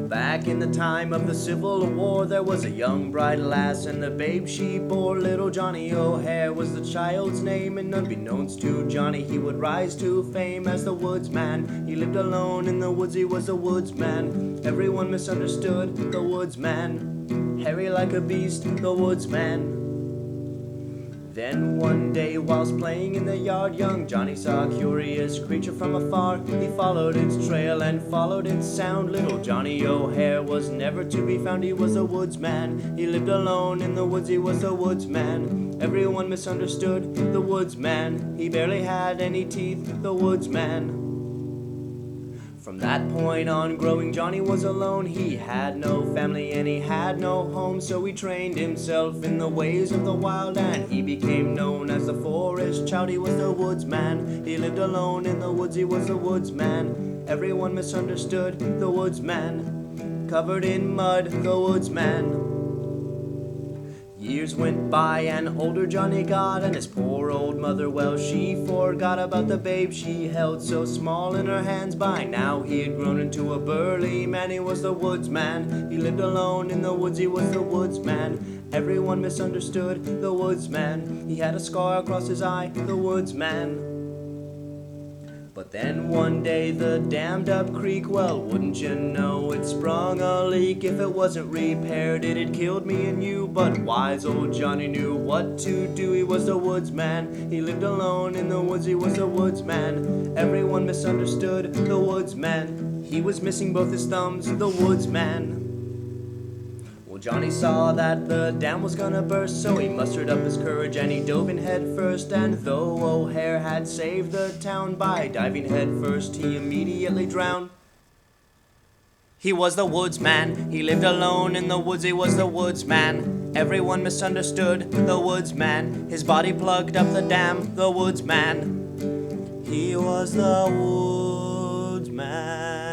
Back in the time of the Civil War, there was a young bride lass, and the babe she bore, little Johnny O'Hare, was the child's name. And unbeknownst to Johnny, he would rise to fame as the woodsman. He lived alone in the woods, he was a woodsman. Everyone misunderstood the woodsman. Hairy like a beast, the woodsman. Then one day, whilst playing in the yard, young Johnny saw a curious creature from afar. He followed its trail and followed its sound. Little Johnny O'Hare was never to be found. He was a woodsman. He lived alone in the woods, he was a woodsman. Everyone misunderstood the woodsman. He barely had any teeth, the woodsman. From that point on, growing Johnny was alone. He had no family and he had no home, so he trained himself in the ways of the wild, and he became known as the forest child. He was the woodsman. He lived alone in the woods, he was the woodsman. Everyone misunderstood the woodsman. Covered in mud, the woodsman. Years went by and older Johnny got, and his poor old mother, well, she forgot about the babe she held so small in her hands. By now he had grown into a burly man, he was the woodsman. He lived alone in the woods, he was the woodsman. Everyone misunderstood the woodsman. He had a scar across his eye, the woodsman. But then one day the dammed up creek, well, wouldn't you know, it sprung a leak. If it wasn't repaired, it'd killed me and you. But wise old Johnny knew what to do. He was the woodsman. He lived alone in the woods, he was the woodsman. Everyone misunderstood the woodsman. He was missing both his thumbs, the woodsman. Well, Johnny saw that the dam was gonna burst, so he mustered up his courage and he dove in head first. And though O'Hare had saved the town by diving head first, he immediately drowned. He was the woodsman. He lived alone in the woods, he was the woodsman. Everyone misunderstood the woodsman. His body plugged up the dam, the woodsman. He was the woodsman.